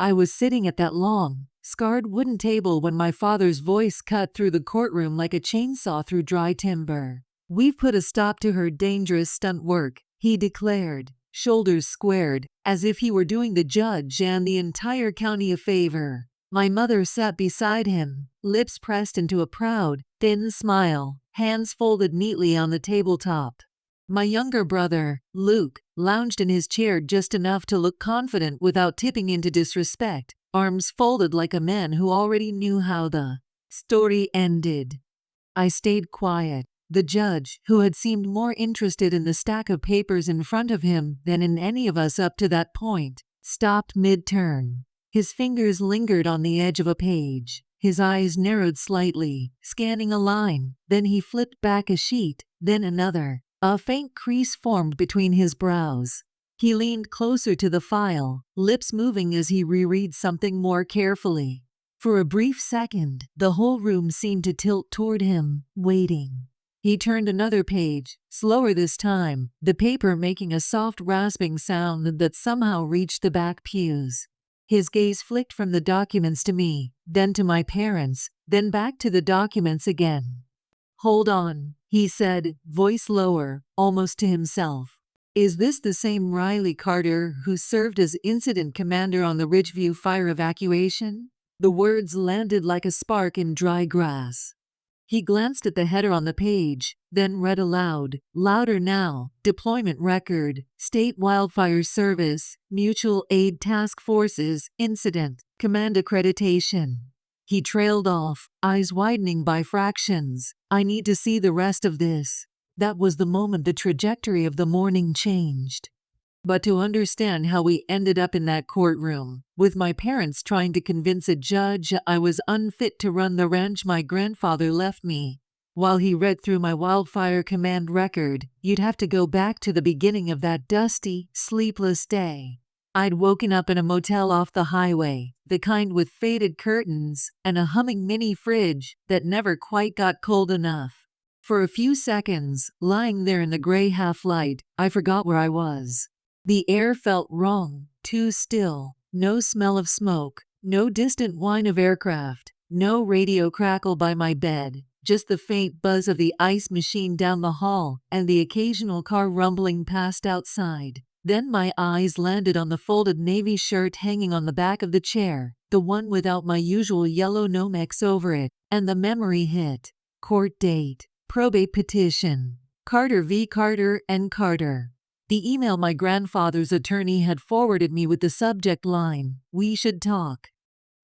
I was sitting at that long, scarred wooden table when my father's voice cut through the courtroom like a chainsaw through dry timber. "We've put a stop to her dangerous stunt work," he declared, shoulders squared, as if he were doing the judge and the entire county a favor. My mother sat beside him, lips pressed into a proud, thin smile, hands folded neatly on the tabletop. My younger brother, Luke, lounged in his chair just enough to look confident without tipping into disrespect, arms folded like a man who already knew how the story ended. I stayed quiet. The judge, who had seemed more interested in the stack of papers in front of him than in any of us up to that point, stopped mid-turn. His fingers lingered on the edge of a page. His eyes narrowed slightly, scanning a line. Then he flipped back a sheet, then another. A faint crease formed between his brows. He leaned closer to the file, lips moving as he reread something more carefully. For a brief second, the whole room seemed to tilt toward him, waiting. He turned another page, slower this time, the paper making a soft rasping sound that somehow reached the back pews. His gaze flicked from the documents to me, then to my parents, then back to the documents again. "Hold on," he said, voice lower, almost to himself. "Is this the same Riley Carter who served as incident commander on the Ridgeview fire evacuation?" The words landed like a spark in dry grass. He glanced at the header on the page, then read aloud, louder now, "Deployment record, State Wildfire Service, Mutual Aid Task Forces, Incident, Command Accreditation." He trailed off, eyes widening by fractions. "I need to see the rest of this." That was the moment the trajectory of the morning changed. But to understand how we ended up in that courtroom, with my parents trying to convince a judge I was unfit to run the ranch my grandfather left me, while he read through my Wildfire Command record, you'd have to go back to the beginning of that dusty, sleepless day. I'd woken up in a motel off the highway, the kind with faded curtains and a humming mini fridge that never quite got cold enough. For a few seconds, lying there in the gray half-light, I forgot where I was. The air felt wrong, too still, no smell of smoke, no distant whine of aircraft, no radio crackle by my bed, just the faint buzz of the ice machine down the hall and the occasional car rumbling past outside. Then my eyes landed on the folded navy shirt hanging on the back of the chair, the one without my usual yellow Nomex over it, and the memory hit. Court date, probate petition, Carter v. Carter and Carter. The email my grandfather's attorney had forwarded me with the subject line, "We should talk."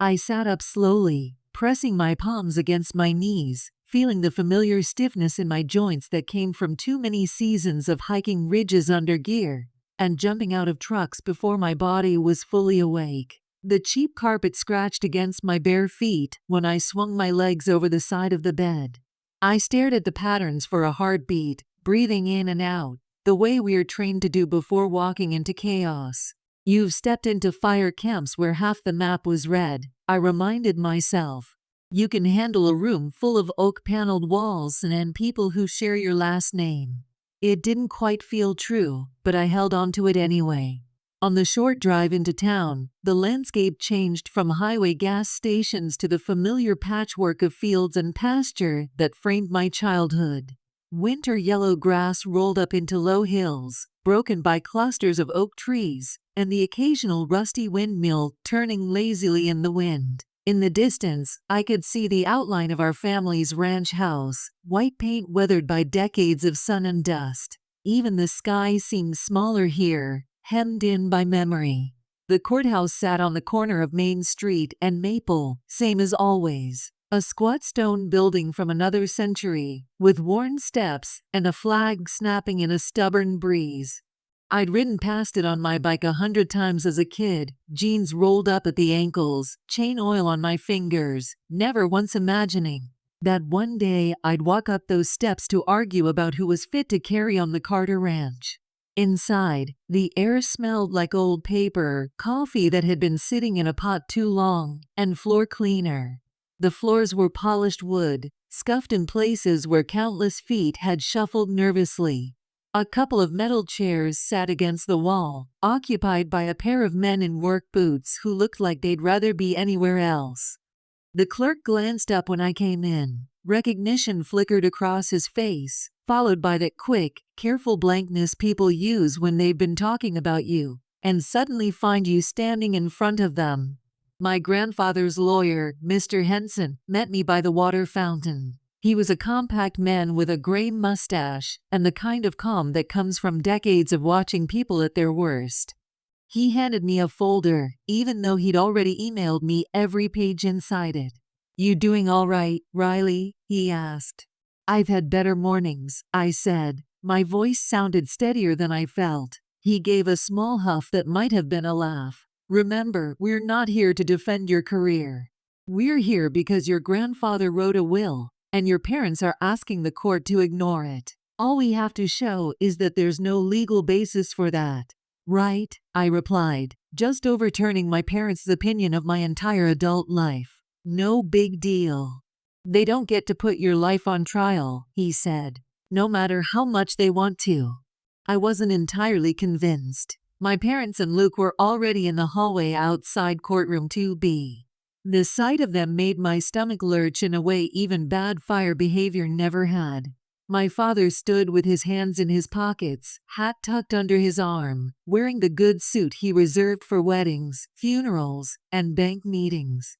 I sat up slowly, pressing my palms against my knees, feeling the familiar stiffness in my joints that came from too many seasons of hiking ridges under gear and jumping out of trucks before my body was fully awake. The cheap carpet scratched against my bare feet when I swung my legs over the side of the bed. I stared at the patterns for a heartbeat, breathing in and out, the way we are trained to do before walking into chaos. You've stepped into fire camps where half the map was red, I reminded myself. You can handle a room full of oak-paneled walls and people who share your last name. It didn't quite feel true, but I held on to it anyway. On the short drive into town, the landscape changed from highway gas stations to the familiar patchwork of fields and pasture that framed my childhood. Winter yellow grass rolled up into low hills, broken by clusters of oak trees, and the occasional rusty windmill turning lazily in the wind. In the distance, I could see the outline of our family's ranch house, white paint weathered by decades of sun and dust. Even the sky seemed smaller here, hemmed in by memory. The courthouse sat on the corner of Main Street and Maple, same as always. A squat stone building from another century, with worn steps and a flag snapping in a stubborn breeze. I'd ridden past it on my bike 100 times as a kid, jeans rolled up at the ankles, chain oil on my fingers, never once imagining that one day I'd walk up those steps to argue about who was fit to carry on the Carter Ranch. Inside, the air smelled like old paper, coffee that had been sitting in a pot too long, and floor cleaner. The floors were polished wood, scuffed in places where countless feet had shuffled nervously. A couple of metal chairs sat against the wall, occupied by a pair of men in work boots who looked like they'd rather be anywhere else. The clerk glanced up when I came in. Recognition flickered across his face, followed by that quick, careful blankness people use when they've been talking about you, and suddenly find you standing in front of them. My grandfather's lawyer, Mr. Henson, met me by the water fountain. He was a compact man with a gray mustache and the kind of calm that comes from decades of watching people at their worst. He handed me a folder, even though he'd already emailed me every page inside it. "You doing all right, Riley?" he asked. "I've had better mornings," I said. My voice sounded steadier than I felt. He gave a small huff that might have been a laugh. "Remember, we're not here to defend your career. We're here because your grandfather wrote a will, and your parents are asking the court to ignore it. All we have to show is that there's no legal basis for that." "Right," I replied, just overturning my parents' opinion of my entire adult life. "No big deal. They don't get to put your life on trial," he said, "no matter how much they want to." I wasn't entirely convinced. My parents and Luke were already in the hallway outside courtroom 2B. The sight of them made my stomach lurch in a way even bad fire behavior never had. My father stood with his hands in his pockets, hat tucked under his arm, wearing the good suit he reserved for weddings, funerals, and bank meetings.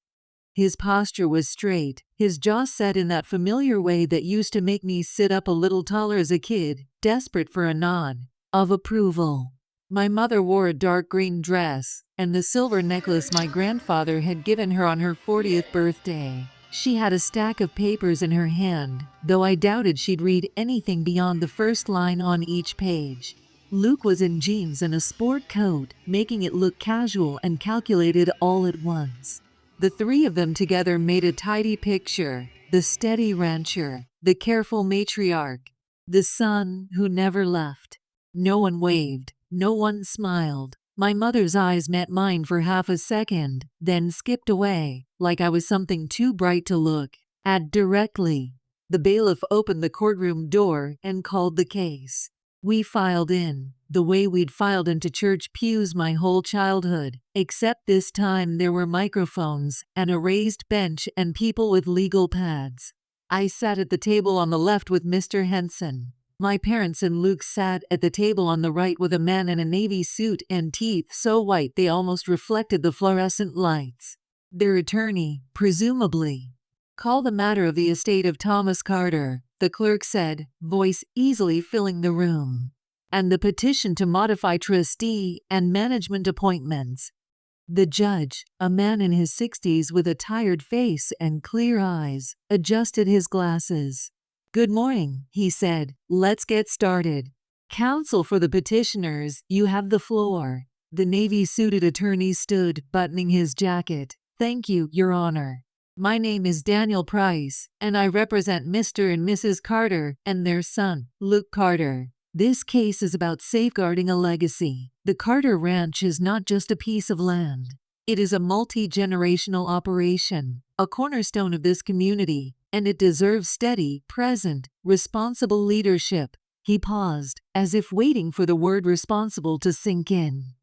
His posture was straight, his jaw set in that familiar way that used to make me sit up a little taller as a kid, desperate for a nod of approval. My mother wore a dark green dress and the silver necklace my grandfather had given her on her 40th birthday. She had a stack of papers in her hand, though I doubted she'd read anything beyond the first line on each page. Luke was in jeans and a sport coat, making it look casual and calculated all at once. The three of them together made a tidy picture: the steady rancher, the careful matriarch, the son who never left. No one waved. No one smiled. My mother's eyes met mine for half a second, then skipped away, like I was something too bright to look at directly. The bailiff opened the courtroom door and called the case. We filed in, the way we'd filed into church pews my whole childhood, except this time there were microphones and a raised bench and people with legal pads. I sat at the table on the left with Mr. Henson. My parents and Luke sat at the table on the right with a man in a navy suit and teeth so white they almost reflected the fluorescent lights. Their attorney, presumably. "Call the matter of the estate of Thomas Carter," the clerk said, voice easily filling the room. "And the petition to modify trustee and management appointments." The judge, a man in his 60s with a tired face and clear eyes, adjusted his glasses. "Good morning," he said. "Let's get started. Counsel for the petitioners, you have the floor." The navy-suited attorney stood, buttoning his jacket. "Thank you, Your Honor. My name is Daniel Price, and I represent Mr. and Mrs. Carter and their son, Luke Carter. This case is about safeguarding a legacy. The Carter Ranch is not just a piece of land. It is a multi-generational operation, a cornerstone of this community, and it deserves steady, present, responsible leadership." He paused, as if waiting for the word responsible to sink in.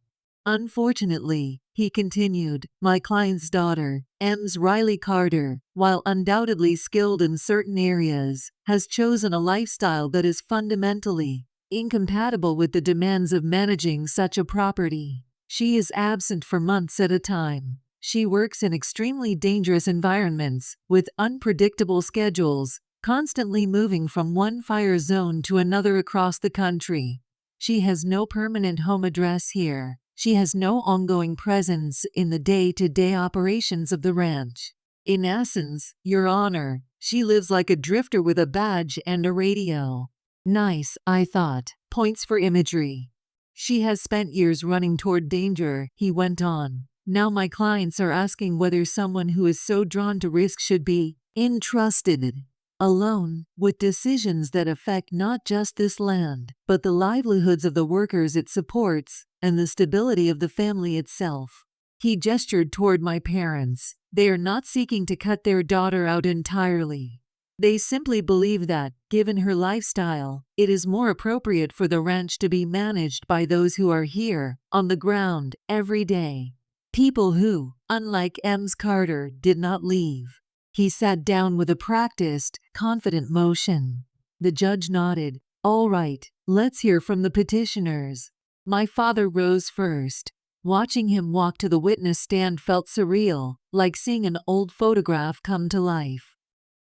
"Unfortunately," he continued, "my client's daughter, Ms. Riley Carter, while undoubtedly skilled in certain areas, has chosen a lifestyle that is fundamentally incompatible with the demands of managing such a property. She is absent for months at a time. She works in extremely dangerous environments, with unpredictable schedules, constantly moving from one fire zone to another across the country. She has no permanent home address here. She has no ongoing presence in the day-to-day operations of the ranch. In essence, Your Honor, she lives like a drifter with a badge and a radio." Nice, I thought. Points for imagery. "She has spent years running toward danger," he went on. "Now my clients are asking whether someone who is so drawn to risk should be entrusted alone with decisions that affect not just this land, but the livelihoods of the workers it supports and the stability of the family itself." He gestured toward my parents. "They are not seeking to cut their daughter out entirely. They simply believe that, given her lifestyle, it is more appropriate for the ranch to be managed by those who are here, on the ground, every day. People who, unlike Ems Carter, did not leave. He sat down with a practiced, confident motion. The judge nodded. All right, let's hear from the petitioners. My father rose first. Watching him walk to the witness stand felt surreal, like seeing an old photograph come to life.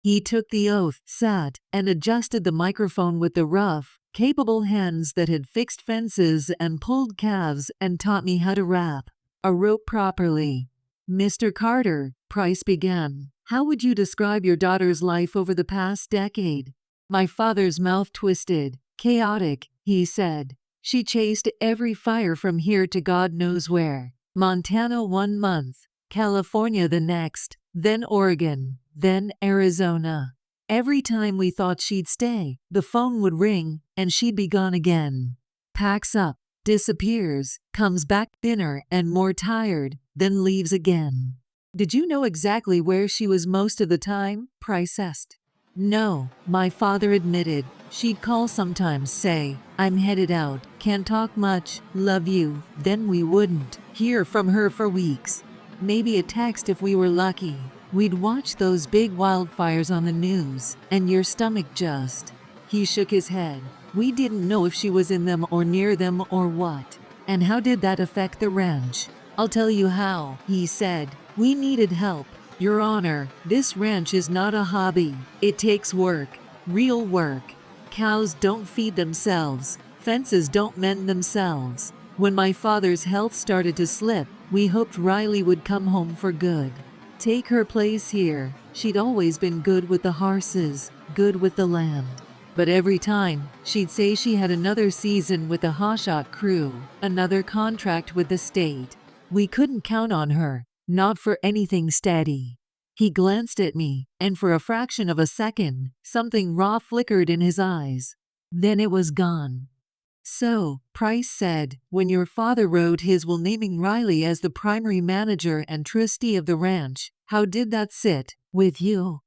He took the oath, sat, and adjusted the microphone with the rough, capable hands that had fixed fences and pulled calves and taught me how to wrap a rope properly. Mr. Carter, Price began, how would you describe your daughter's life over the past decade? My father's mouth twisted. Chaotic, he said. She chased every fire from here to God knows where. Montana 1 month, California the next, then Oregon, then Arizona. Every time we thought she'd stay, the phone would ring, and she'd be gone again. Packs up, disappears, comes back thinner and more tired, then leaves again. Did you know exactly where she was most of the time? Price asked. No, my father admitted. She'd call sometimes, say, I'm headed out, can't talk much, love you. Then we wouldn't hear from her for weeks. Maybe a text if we were lucky. We'd watch those big wildfires on the news, and your stomach just. He shook his head. We didn't know if she was in them or near them or what. And how did that affect the ranch? I'll tell you how, he said. We needed help. Your Honor, this ranch is not a hobby. It takes work, real work. Cows don't feed themselves. Fences don't mend themselves. When my father's health started to slip, we hoped Riley would come home for good. Take her place here. She'd always been good with the horses, good with the land. But every time, she'd say she had another season with the hotshot crew, another contract with the state. We couldn't count on her, not for anything steady. He glanced at me, and for a fraction of a second, something raw flickered in his eyes. Then it was gone. So, Price said, when your father wrote his will naming Riley as the primary manager and trustee of the ranch, how did that sit with you?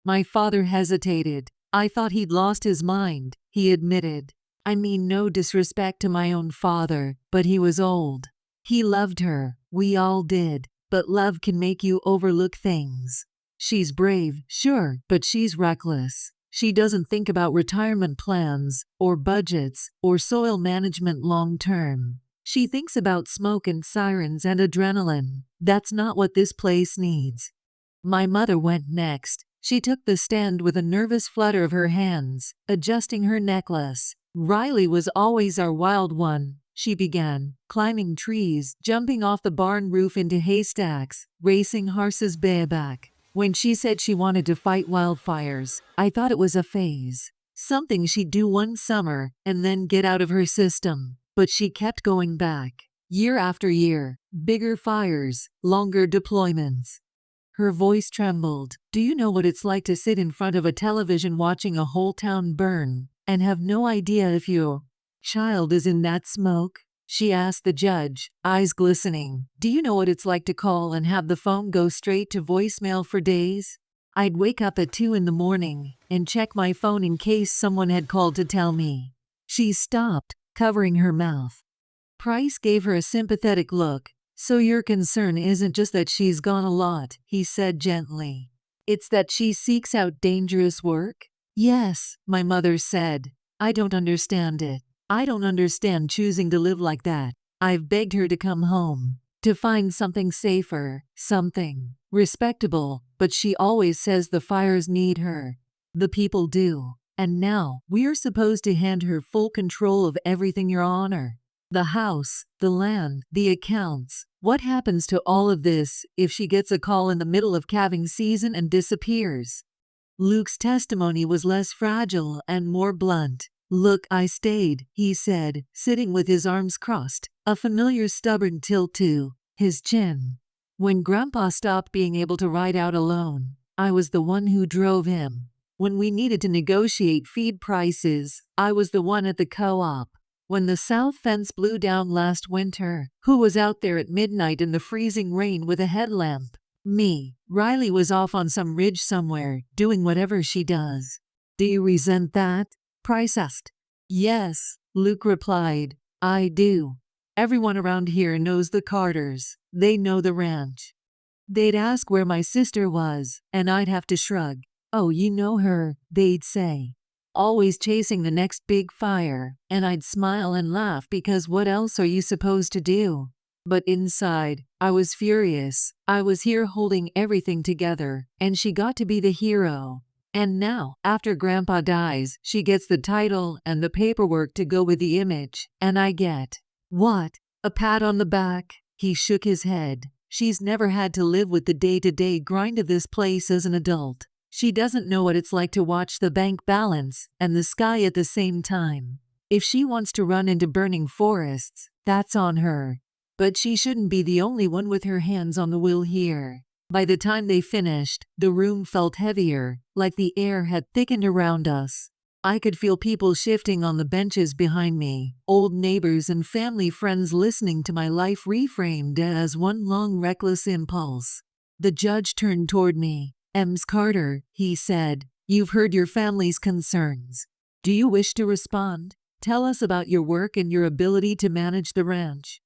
My father hesitated. I thought he'd lost his mind, he admitted. I mean no disrespect to my own father, but he was old. He loved her, we all did, but love can make you overlook things. She's brave, sure, but she's reckless. She doesn't think about retirement plans, or budgets, or soil management long term. She thinks about smoke and sirens and adrenaline. That's not what this place needs. My mother went next. She took the stand with a nervous flutter of her hands, adjusting her necklace. Riley was always our wild one, she began, climbing trees, jumping off the barn roof into haystacks, racing horses bareback. When she said she wanted to fight wildfires, I thought it was a phase. Something she'd do one summer and then get out of her system. But she kept going back. Year after year, bigger fires, longer deployments. Her voice trembled. Do you know what it's like to sit in front of a television watching a whole town burn and have no idea if your child is in that smoke? She asked the judge, eyes glistening. Do you know what it's like to call and have the phone go straight to voicemail for days? I'd wake up at 2 in the morning and check my phone in case someone had called to tell me. She stopped, covering her mouth. Price gave her a sympathetic look. So your concern isn't just that she's gone a lot, he said gently. It's that she seeks out dangerous work? Yes, my mother said. I don't understand it. I don't understand choosing to live like that. I've begged her to come home, to find something safer, something respectable, but she always says the fires need her. The people do. And now, we're supposed to hand her full control of everything, Your Honor. The house, the land, the accounts. What happens to all of this if she gets a call in the middle of calving season and disappears? Luke's testimony was less fragile and more blunt. Look, I stayed, he said, sitting with his arms crossed, a familiar stubborn tilt to his chin. When Grandpa stopped being able to ride out alone, I was the one who drove him. When we needed to negotiate feed prices, I was the one at the co-op. When the south fence blew down last winter, who was out there at midnight in the freezing rain with a headlamp? Me. Riley was off on some ridge somewhere, doing whatever she does. Do you resent that? Price asked. Yes, Luke replied. I do. Everyone around here knows the Carters. They know the ranch. They'd ask where my sister was, and I'd have to shrug. Oh, you know her, they'd say. Always chasing the next big fire, and I'd smile and laugh because what else are you supposed to do? But inside, I was furious. I was here holding everything together, and she got to be the hero. And now, after Grandpa dies, she gets the title and the paperwork to go with the image, and I get, what? A pat on the back? He shook his head. She's never had to live with the day-to-day grind of this place as an adult. She doesn't know what it's like to watch the bank balance and the sky at the same time. If she wants to run into burning forests, that's on her. But she shouldn't be the only one with her hands on the wheel here. By the time they finished, the room felt heavier, like the air had thickened around us. I could feel people shifting on the benches behind me, old neighbors and family friends listening to my life reframed as one long reckless impulse. The judge turned toward me. Ms. Carter, he said, you've heard your family's concerns. Do you wish to respond? Tell us about your work and your ability to manage the ranch.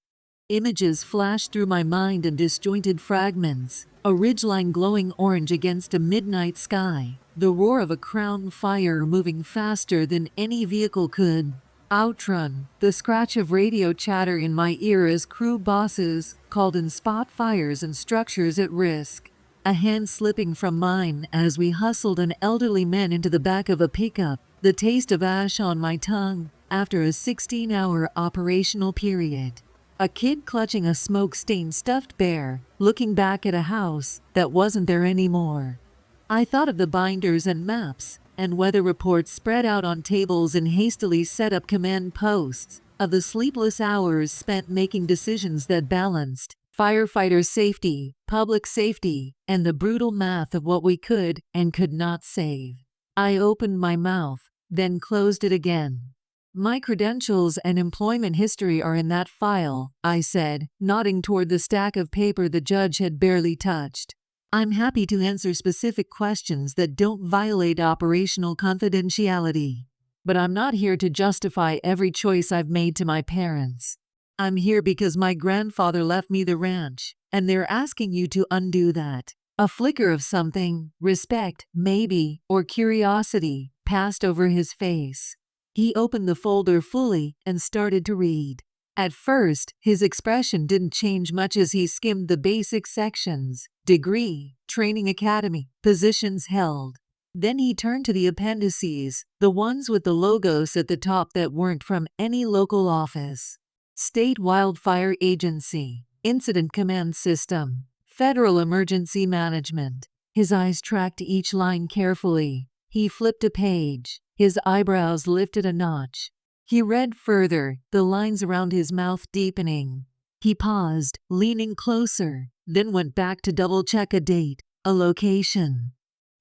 Images flashed through my mind in disjointed fragments, a ridgeline glowing orange against a midnight sky, the roar of a crown fire moving faster than any vehicle could. Outrun, the scratch of radio chatter in my ear as crew bosses called in spot fires and structures at risk. A hand slipping from mine as we hustled an elderly man into the back of a pickup, the taste of ash on my tongue after a 16-hour operational period. A kid clutching a smoke-stained stuffed bear, looking back at a house that wasn't there anymore. I thought of the binders and maps and weather reports spread out on tables in hastily set up command posts, of the sleepless hours spent making decisions that balanced firefighter safety, public safety, and the brutal math of what we could and could not save. I opened my mouth, then closed it again. My credentials and employment history are in that file, I said, nodding toward the stack of paper the judge had barely touched. I'm happy to answer specific questions that don't violate operational confidentiality. But I'm not here to justify every choice I've made to my parents. I'm here because my grandfather left me the ranch, and they're asking you to undo that. A flicker of something, respect, maybe, or curiosity, passed over his face. He opened the folder fully and started to read. At first, his expression didn't change much as he skimmed the basic sections: degree, training academy, positions held. Then he turned to the appendices, the ones with the logos at the top that weren't from any local office. State Wildfire Agency, Incident Command System, Federal Emergency Management. His eyes tracked each line carefully. He flipped a page. His eyebrows lifted a notch. He read further, the lines around his mouth deepening. He paused, leaning closer, then went back to double-check a date, a location.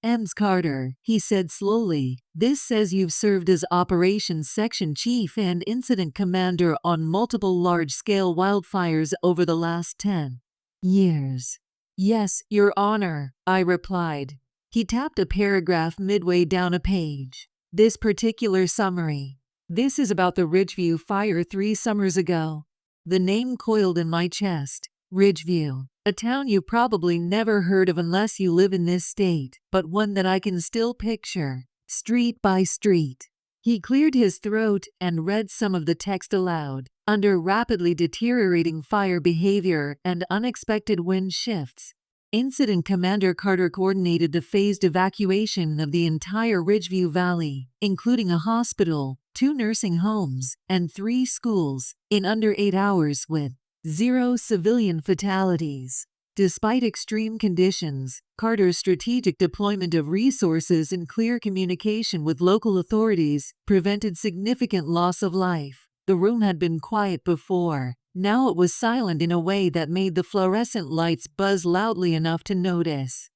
Ms. Carter, he said slowly, this says you've served as Operations Section Chief and Incident Commander on multiple large-scale wildfires over the last 10 years. Yes, Your Honor, I replied. He tapped a paragraph midway down a page. This particular summary. This is about the Ridgeview fire 3 summers ago. The name coiled in my chest. Ridgeview, a town you've probably never heard of unless you live in this state, but one that I can still picture, street by street. He cleared his throat and read some of the text aloud. Under rapidly deteriorating fire behavior and unexpected wind shifts, Incident Commander Carter coordinated the phased evacuation of the entire Ridgeview Valley, including a hospital, 2 nursing homes, and 3 schools, in under 8 hours with 0 civilian fatalities. Despite extreme conditions, Carter's strategic deployment of resources and clear communication with local authorities prevented significant loss of life. The room had been quiet before. Now it was silent in a way that made the fluorescent lights buzz loudly enough to notice.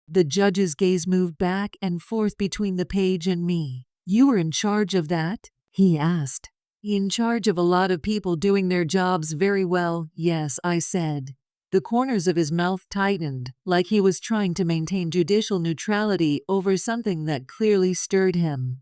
The judge's gaze moved back and forth between the page and me. You were in charge of that? He asked. In charge of a lot of people doing their jobs very well, yes, I said. The corners of his mouth tightened, like he was trying to maintain judicial neutrality over something that clearly stirred him.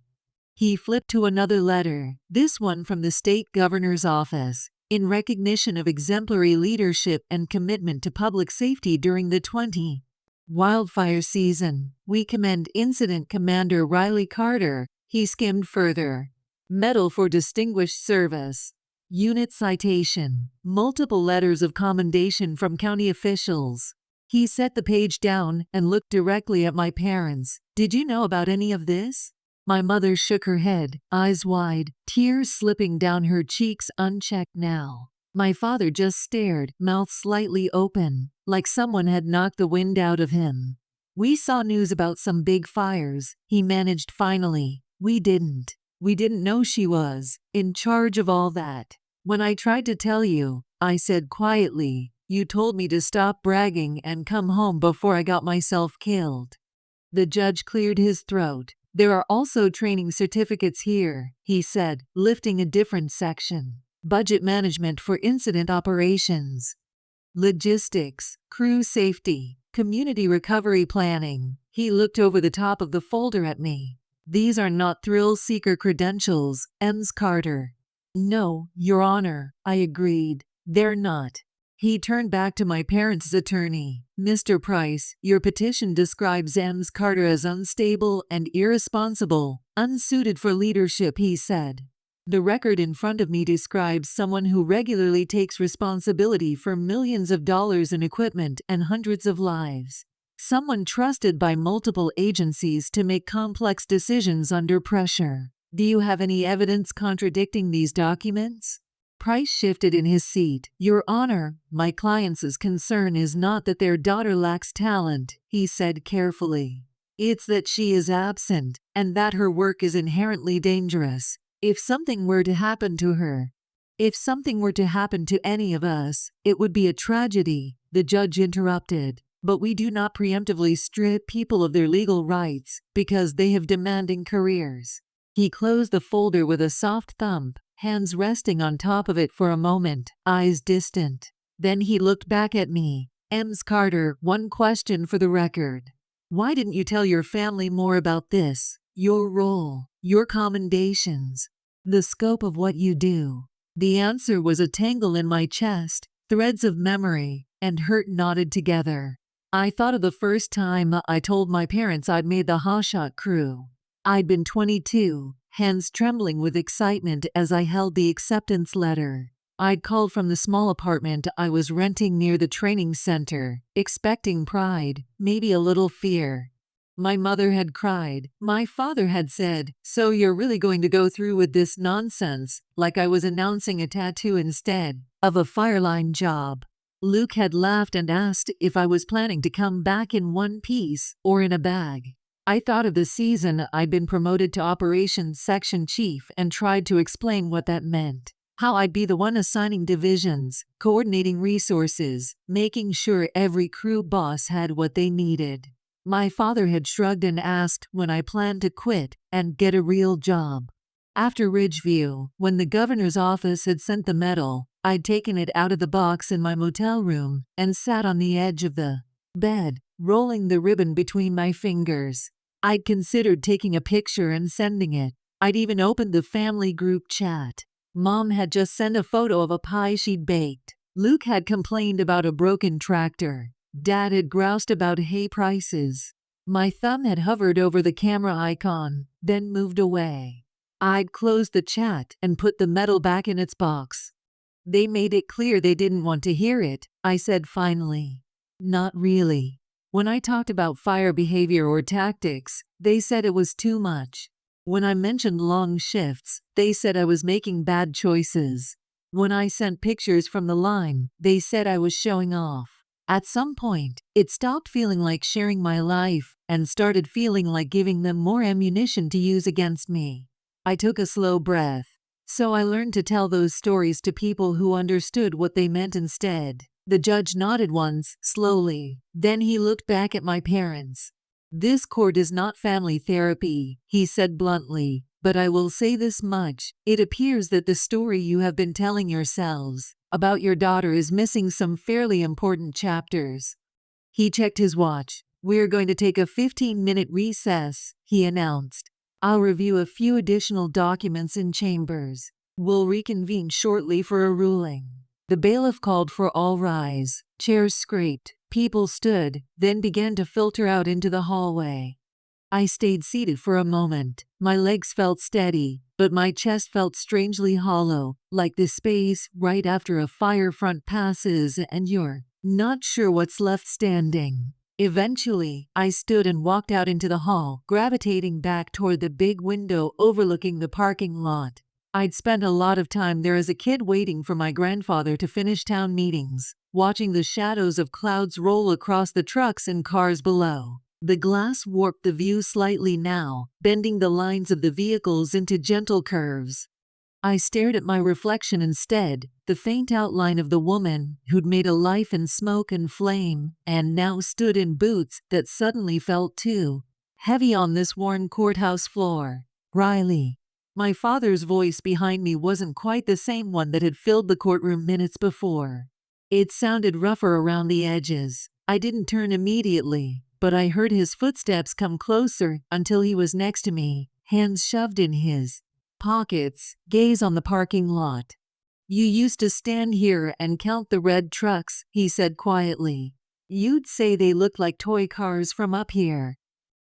He flipped to another letter, this one from the state governor's office. In recognition of exemplary leadership and commitment to public safety during the 20 Wildfire season, we commend Incident Commander Riley Carter. He skimmed further. Medal for Distinguished Service. Unit citation. Multiple letters of commendation from county officials. He set the page down and looked directly at my parents. Did you know about any of this? My mother shook her head, eyes wide, tears slipping down her cheeks unchecked now. My father just stared, mouth slightly open, like someone had knocked the wind out of him. We saw news about some big fires, he managed finally. We didn't know she was in charge of all that. When I tried to tell you, I said quietly, you told me to stop bragging and come home before I got myself killed. The judge cleared his throat. There are also training certificates here, he said, lifting a different section. Budget management for incident operations. Logistics, crew safety, community recovery planning. He looked over the top of the folder at me. These are not thrill-seeker credentials, Ms. Carter. No, Your Honor, I agreed. They're not. He turned back to my parents' attorney. Mr. Price, your petition describes Ms. Carter as unstable and irresponsible, unsuited for leadership, he said. The record in front of me describes someone who regularly takes responsibility for millions of dollars in equipment and hundreds of lives. Someone trusted by multiple agencies to make complex decisions under pressure. Do you have any evidence contradicting these documents? Price shifted in his seat. Your Honor, my client's concern is not that their daughter lacks talent, he said carefully. It's that she is absent, and that her work is inherently dangerous. If something were to happen to her, if something were to happen to any of us, it would be a tragedy, the judge interrupted. But we do not preemptively strip people of their legal rights because they have demanding careers. He closed the folder with a soft thump, hands resting on top of it for a moment, eyes distant. Then he looked back at me. Ms. Carter, one question for the record. Why didn't you tell your family more about this? Your role, your commendations, the scope of what you do. The answer was a tangle in my chest, threads of memory and hurt knotted together. I thought of the first time I told my parents I'd made the hotshot crew. I'd been 22, hands trembling with excitement as I held the acceptance letter. I'd called from the small apartment I was renting near the training center, expecting pride, maybe a little fear. My mother had cried. My father had said, "So you're really going to go through with this nonsense," like I was announcing a tattoo instead of a fireline job. Luke had laughed and asked if I was planning to come back in one piece or in a bag. I thought of the season I'd been promoted to Operations Section Chief and tried to explain what that meant. How I'd be the one assigning divisions, coordinating resources, making sure every crew boss had what they needed. My father had shrugged and asked when I planned to quit and get a real job. After Ridgeview, when the governor's office had sent the medal, I'd taken it out of the box in my motel room and sat on the edge of the bed, rolling the ribbon between my fingers. I'd considered taking a picture and sending it. I'd even opened the family group chat. Mom had just sent a photo of a pie she'd baked. Luke had complained about a broken tractor. Dad had groused about hay prices. My thumb had hovered over the camera icon, then moved away. I'd closed the chat and put the medal back in its box. They made it clear they didn't want to hear it, I said finally. Not really. When I talked about fire behavior or tactics, they said it was too much. When I mentioned long shifts, they said I was making bad choices. When I sent pictures from the line, they said I was showing off. At some point, it stopped feeling like sharing my life and started feeling like giving them more ammunition to use against me. I took a slow breath. So I learned to tell those stories to people who understood what they meant instead. The judge nodded once, slowly. Then he looked back at my parents. This court is not family therapy, he said bluntly, but I will say this much. It appears that the story you have been telling yourselves about your daughter is missing some fairly important chapters." He checked his watch. "We're going to take a 15-minute recess," he announced. "I'll review a few additional documents in chambers. We'll reconvene shortly for a ruling." The bailiff called for all rise. Chairs scraped. People stood, then began to filter out into the hallway. I stayed seated for a moment. My legs felt steady, but my chest felt strangely hollow, like the space right after a fire front passes and you're not sure what's left standing. Eventually, I stood and walked out into the hall, gravitating back toward the big window overlooking the parking lot. I'd spent a lot of time there as a kid waiting for my grandfather to finish town meetings, watching the shadows of clouds roll across the trucks and cars below. The glass warped the view slightly now, bending the lines of the vehicles into gentle curves. I stared at my reflection instead, the faint outline of the woman who'd made a life in smoke and flame, and now stood in boots that suddenly felt too heavy on this worn courthouse floor. "Riley." My father's voice behind me wasn't quite the same one that had filled the courtroom minutes before. It sounded rougher around the edges. I didn't turn immediately, but I heard his footsteps come closer until he was next to me, hands shoved in his pockets, gaze on the parking lot. "You used to stand here and count the red trucks," he said quietly. "You'd say they looked like toy cars from up here."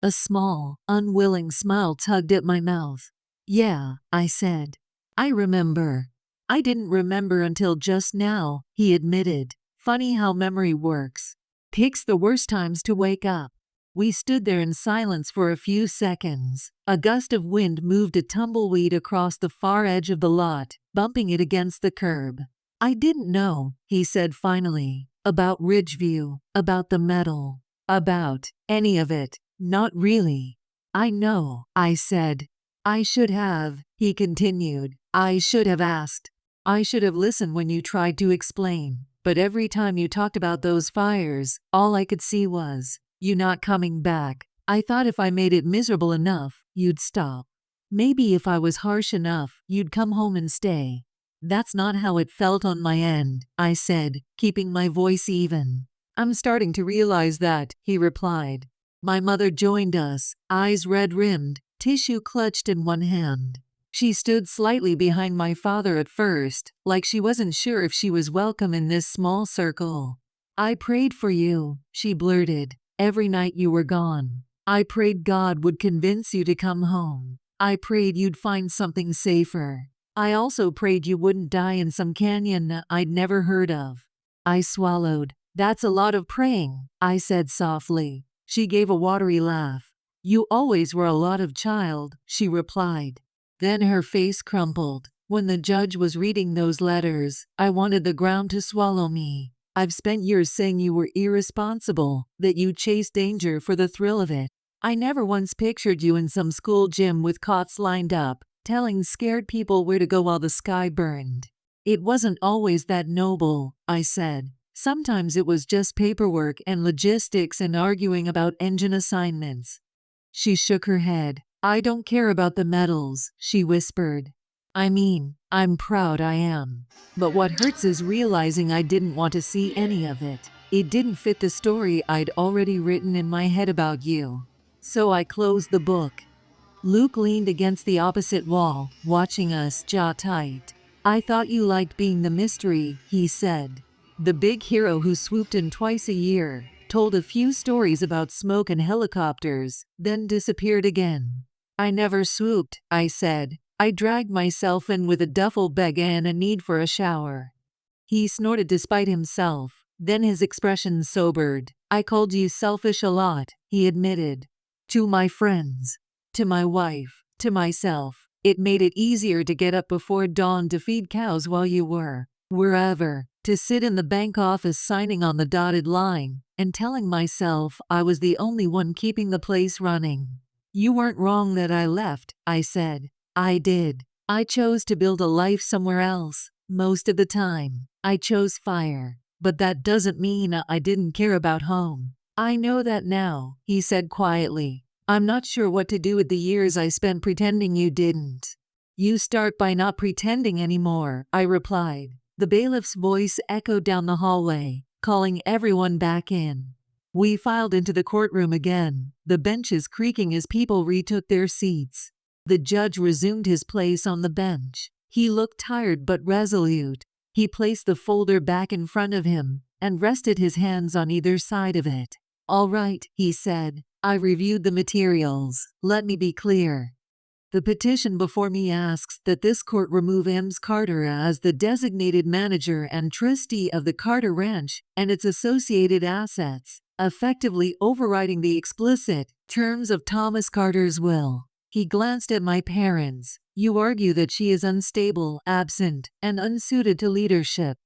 A small, unwilling smile tugged at my mouth. "Yeah," I said. "I remember." "I didn't remember until just now," he admitted. "Funny how memory works. Picks the worst times to wake up." We stood there in silence for a few seconds. A gust of wind moved a tumbleweed across the far edge of the lot, bumping it against the curb. "I didn't know," he said finally, "about Ridgeview, about the metal, about any of it. Not really." "I know," I said. "I should have," he continued. "I should have asked. I should have listened when you tried to explain. But every time you talked about those fires, all I could see was you not coming back. I thought if I made it miserable enough, you'd stop. Maybe if I was harsh enough, you'd come home and stay." "That's not how it felt on my end," I said, keeping my voice even. "I'm starting to realize that," he replied. My mother joined us, eyes red-rimmed, tissue clutched in one hand. She stood slightly behind my father at first, like she wasn't sure if she was welcome in this small circle. "I prayed for you," she blurted, "every night you were gone. I prayed God would convince you to come home. I prayed you'd find something safer. I also prayed you wouldn't die in some canyon I'd never heard of." I swallowed. "That's a lot of praying," I said softly. She gave a watery laugh. "You always were a lot of child," she replied. Then her face crumpled. "When the judge was reading those letters, I wanted the ground to swallow me. I've spent years saying you were irresponsible, that you chased danger for the thrill of it. I never once pictured you in some school gym with cots lined up, telling scared people where to go while the sky burned. It wasn't always that noble," I said. "Sometimes it was just paperwork and logistics and arguing about engine assignments." She shook her head. "I don't care about the medals," she whispered. "I mean, I'm proud I am. But what hurts is realizing I didn't want to see any of it. It didn't fit the story I'd already written in my head about you. So I closed the book." Luke leaned against the opposite wall, watching us, jaw tight. "I thought you liked being the mystery," he said. "The big hero who swooped in twice a year, told a few stories about smoke and helicopters, then disappeared again." "I never swooped," I said. "I dragged myself in with a duffel bag and a need for a shower." He snorted despite himself. Then his expression sobered. "I called you selfish a lot," he admitted. "To my friends, to my wife, to myself. It made it easier to get up before dawn to feed cows while you were wherever, to sit in the bank office signing on the dotted line, and telling myself I was the only one keeping the place running." "You weren't wrong that I left," I said. "I did. I chose to build a life somewhere else. Most of the time, I chose fire. But that doesn't mean I didn't care about home." "I know that now," he said quietly. "I'm not sure what to do with the years I spent pretending you didn't." "You start by not pretending anymore," I replied. The bailiff's voice echoed down the hallway, calling everyone back in. We filed into the courtroom again, the benches creaking as people retook their seats. The judge resumed his place on the bench. He looked tired but resolute. He placed the folder back in front of him and rested his hands on either side of it. "All right," he said. "I reviewed the materials. Let me be clear. The petition before me asks that this court remove Ems Carter as the designated manager and trustee of the Carter Ranch and its associated assets, effectively overriding the explicit terms of Thomas Carter's will." He glanced at my parents. "You argue that she is unstable, absent, and unsuited to leadership.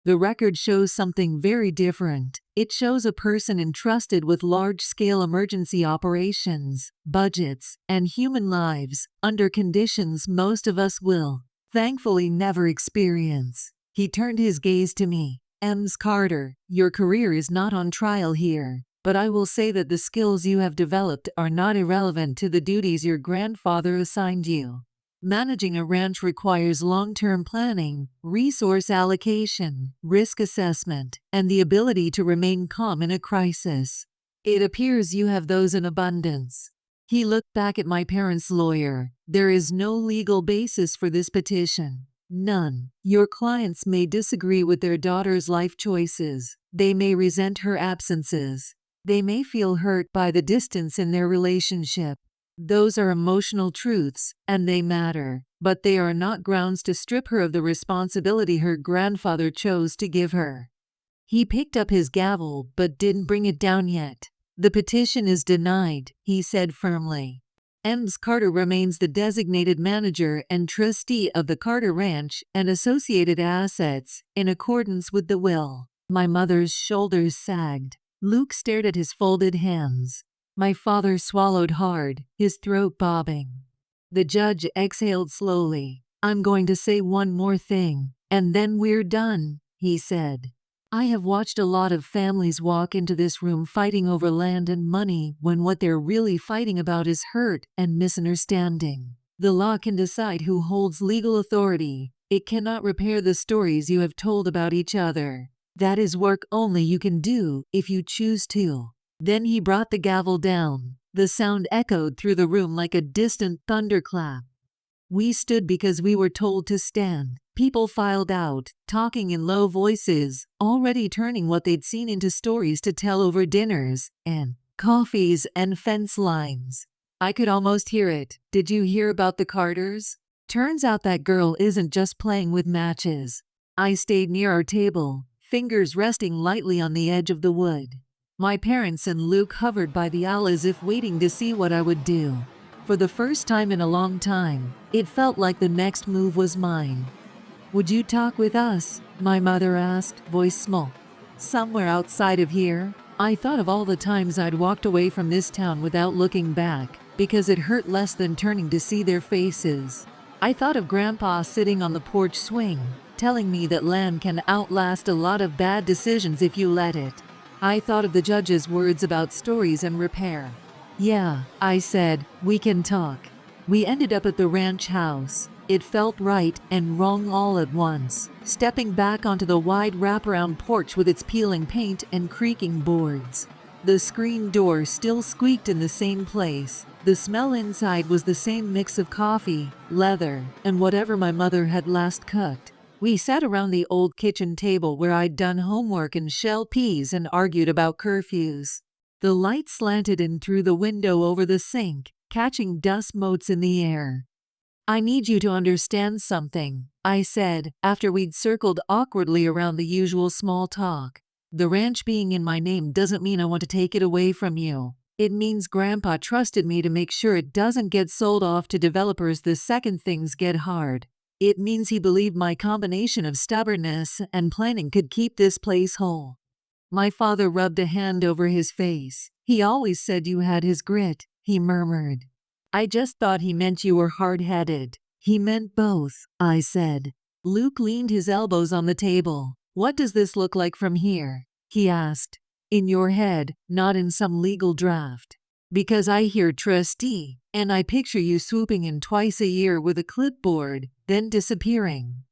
The record shows something very different. It shows a person entrusted with large-scale emergency operations, budgets, and human lives, under conditions most of us will, thankfully, never experience." He turned his gaze to me. "Ems Carter, your career is not on trial here, but I will say that the skills you have developed are not irrelevant to the duties your grandfather assigned you. Managing a ranch requires long-term planning, resource allocation, risk assessment, and the ability to remain calm in a crisis. It appears you have those in abundance." He looked back at my parents' lawyer. "There is no legal basis for this petition. None. Your clients may disagree with their daughter's life choices. They may resent her absences. They may feel hurt by the distance in their relationship. Those are emotional truths, and they matter, but they are not grounds to strip her of the responsibility her grandfather chose to give her." He picked up his gavel but didn't bring it down yet. "The petition is denied," he said firmly. "Ems Carter remains the designated manager and trustee of the Carter Ranch and associated assets, in accordance with the will." My mother's shoulders sagged. Luke stared at his folded hands. My father swallowed hard, his throat bobbing. The judge exhaled slowly. "I'm going to say one more thing, and then we're done," he said. "I have watched a lot of families walk into this room fighting over land and money when what they're really fighting about is hurt and misunderstanding. The law can decide who holds legal authority. It cannot repair the stories you have told about each other. That is work only you can do if you choose to." Then he brought the gavel down. The sound echoed through the room like a distant thunderclap. We stood because we were told to stand. People filed out, talking in low voices, already turning what they'd seen into stories to tell over dinners and coffees and fence lines. I could almost hear it. "Did you hear about the Carters? Turns out that girl isn't just playing with matches." I stayed near our table, fingers resting lightly on the edge of the wood. My parents and Luke hovered by the aisle as if waiting to see what I would do. For the first time in a long time, it felt like the next move was mine. "Would you talk with us?" my mother asked, voice small. "Somewhere outside of here?" I thought of all the times I'd walked away from this town without looking back, because it hurt less than turning to see their faces. I thought of Grandpa sitting on the porch swing, telling me that land can outlast a lot of bad decisions if you let it. I thought of the judge's words about stories and repair. "Yeah," I said, "we can talk." We ended up at the ranch house. It felt right and wrong all at once. Stepping back onto the wide wraparound porch with its peeling paint and creaking boards. The screen door still squeaked in the same place. The smell inside was the same mix of coffee, leather, and whatever my mother had last cooked. We sat around the old kitchen table where I'd done homework and shelled peas and argued about curfews. The light slanted in through the window over the sink, catching dust motes in the air. "I need you to understand something," I said, after we'd circled awkwardly around the usual small talk. "The ranch being in my name doesn't mean I want to take it away from you. It means Grandpa trusted me to make sure it doesn't get sold off to developers the second things get hard. It means he believed my combination of stubbornness and planning could keep this place whole." My father rubbed a hand over his face. "He always said you had his grit," he murmured. "I just thought he meant you were hard-headed." "He meant both," I said. Luke leaned his elbows on the table. "What does this look like from here?" he asked. "In your head, not in some legal draft. Because I hear trustee, and I picture you swooping in twice a year with a clipboard, then disappearing."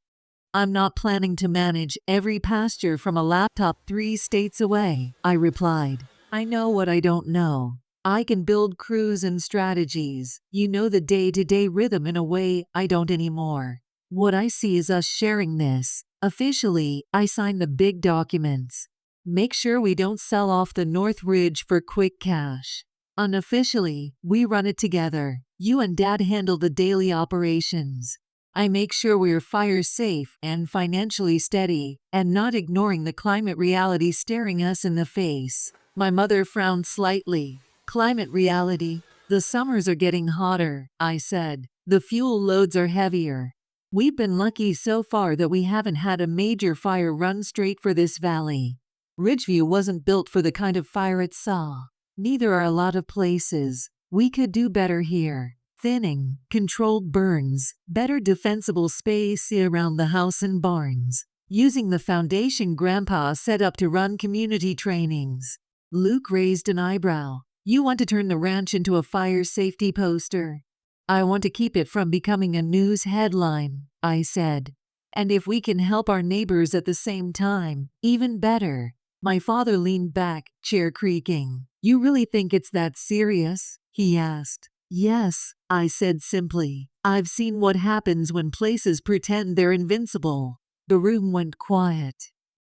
I'm not planning to manage every pasture from a laptop 3 states away, I replied. I know what I don't know. I can build crews and strategies. You know the day-to-day rhythm in a way I don't anymore. What I see is us sharing this. Officially, I sign the big documents. Make sure we don't sell off the North Ridge for quick cash. Unofficially, we run it together. You and Dad handle the daily operations. I make sure we're fire safe and financially steady, and not ignoring the climate reality staring us in the face. My mother frowned slightly. Climate reality? The summers are getting hotter, I said. The fuel loads are heavier. We've been lucky so far that we haven't had a major fire run straight for this valley. Ridgeview wasn't built for the kind of fire it saw. Neither are a lot of places. We could do better here. Thinning, controlled burns, better defensible space around the house and barns. Using the foundation Grandpa set up to run community trainings. Luke raised an eyebrow. You want to turn the ranch into a fire safety poster? I want to keep it from becoming a news headline, I said. And if we can help our neighbors at the same time, even better. My father leaned back, chair creaking. You really think it's that serious? He asked. Yes, I said simply. I've seen what happens when places pretend they're invincible. The room went quiet.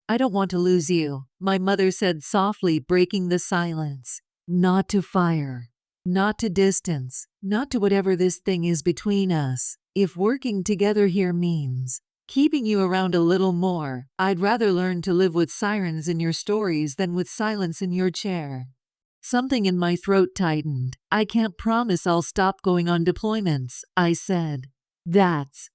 I don't want to lose you, my mother said softly, breaking the silence. Not to fire. Not to distance. Not to whatever this thing is between us. If working together here means keeping you around a little more, I'd rather learn to live with sirens in your stories than with silence in your chair. Something in my throat tightened. I can't promise I'll stop going on deployments, I said. That's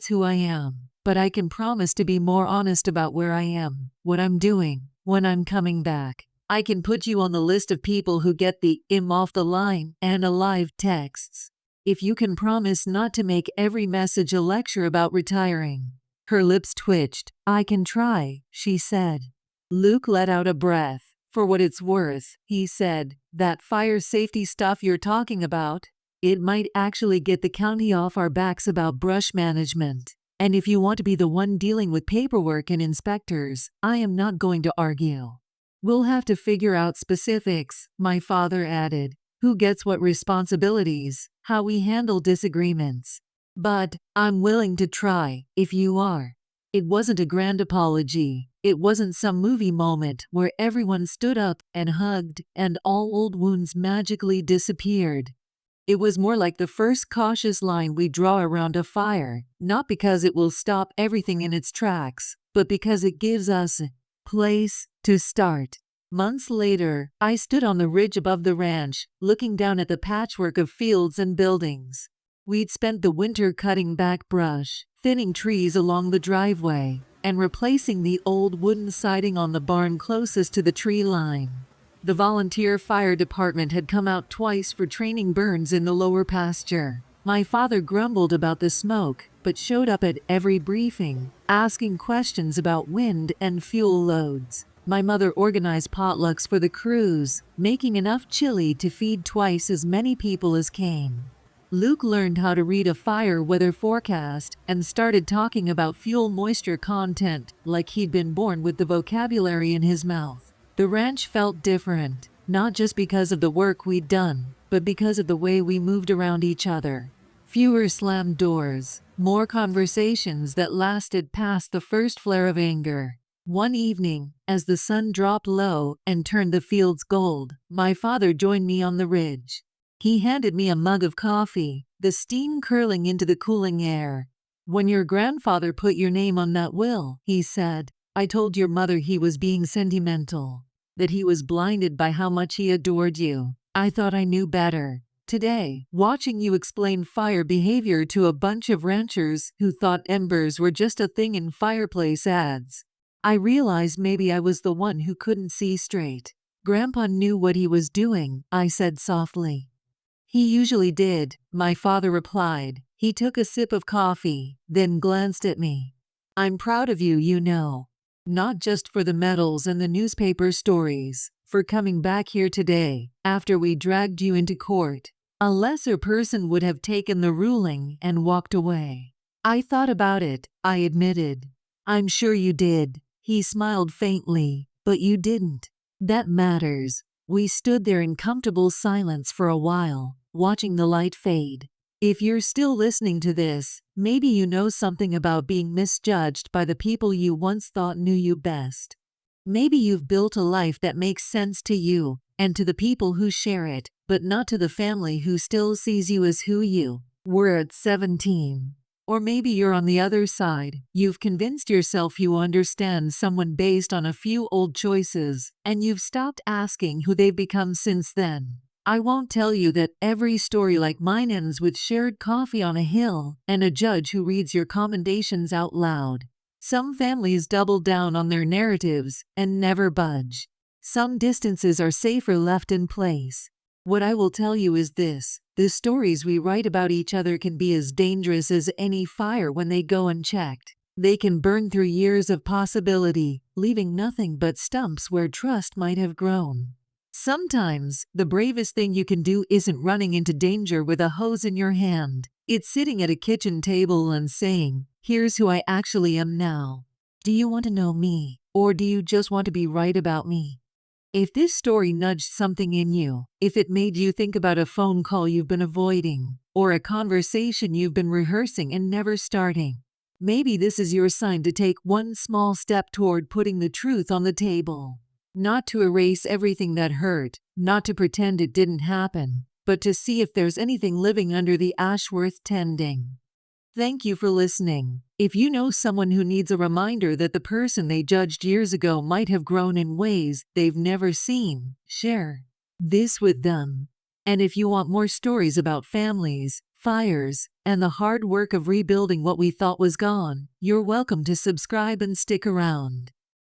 who I am. But I can promise to be more honest about where I am, what I'm doing, when I'm coming back. I can put you on the list of people who get the "I'm off the line" and alive texts. If you can promise not to make every message a lecture about retiring. Her lips twitched. I can try, she said. Luke let out a breath. For what it's worth, he said, that fire safety stuff you're talking about, it might actually get the county off our backs about brush management. And if you want to be the one dealing with paperwork and inspectors, I am not going to argue. We'll have to figure out specifics, my father added. Who gets what responsibilities, how we handle disagreements. But I'm willing to try, if you are. It wasn't a grand apology. It wasn't some movie moment where everyone stood up and hugged and all old wounds magically disappeared. It was more like the first cautious line we draw around a fire, not because it will stop everything in its tracks, but because it gives us a place to start. Months later, I stood on the ridge above the ranch, looking down at the patchwork of fields and buildings. We'd spent the winter cutting back brush, thinning trees along the driveway, and replacing the old wooden siding on the barn closest to the tree line. The volunteer fire department had come out twice for training burns in the lower pasture. My father grumbled about the smoke, but showed up at every briefing, asking questions about wind and fuel loads. My mother organized potlucks for the crews, making enough chili to feed twice as many people as came. Luke learned how to read a fire weather forecast and started talking about fuel moisture content like he'd been born with the vocabulary in his mouth. The ranch felt different, not just because of the work we'd done, but because of the way we moved around each other. Fewer slammed doors, more conversations that lasted past the first flare of anger. One evening, as the sun dropped low and turned the fields gold, my father joined me on the ridge. He handed me a mug of coffee, the steam curling into the cooling air. When your grandfather put your name on that will, he said, I told your mother he was being sentimental, that he was blinded by how much he adored you. I thought I knew better. Today, watching you explain fire behavior to a bunch of ranchers who thought embers were just a thing in fireplace ads, I realized maybe I was the one who couldn't see straight. Grandpa knew what he was doing, I said softly. He usually did, my father replied. He took a sip of coffee, then glanced at me. I'm proud of you, you know. Not just for the medals and the newspaper stories, for coming back here today, after we dragged you into court. A lesser person would have taken the ruling and walked away. I thought about it, I admitted. I'm sure you did. He smiled faintly, but you didn't. That matters. We stood there in comfortable silence for a while, watching the light fade. If you're still listening to this, maybe you know something about being misjudged by the people you once thought knew you best. Maybe you've built a life that makes sense to you and to the people who share it, but not to the family who still sees you as who you were at 17. Or maybe you're on the other side. You've convinced yourself you understand someone based on a few old choices, and you've stopped asking who they've become since then. I won't tell you that every story like mine ends with shared coffee on a hill and a judge who reads your commendations out loud. Some families double down on their narratives and never budge. Some distances are safer left in place. What I will tell you is this: the stories we write about each other can be as dangerous as any fire when they go unchecked. They can burn through years of possibility, leaving nothing but stumps where trust might have grown. Sometimes, the bravest thing you can do isn't running into danger with a hose in your hand. It's sitting at a kitchen table and saying, "Here's who I actually am now. Do you want to know me, or do you just want to be right about me?" If this story nudged something in you, if it made you think about a phone call you've been avoiding, or a conversation you've been rehearsing and never starting, maybe this is your sign to take one small step toward putting the truth on the table. Not to erase everything that hurt, not to pretend it didn't happen, but to see if there's anything living under the ash worth tending. Thank you for listening. If you know someone who needs a reminder that the person they judged years ago might have grown in ways they've never seen, share this with them. And if you want more stories about families, fires, and the hard work of rebuilding what we thought was gone, you're welcome to subscribe and stick around.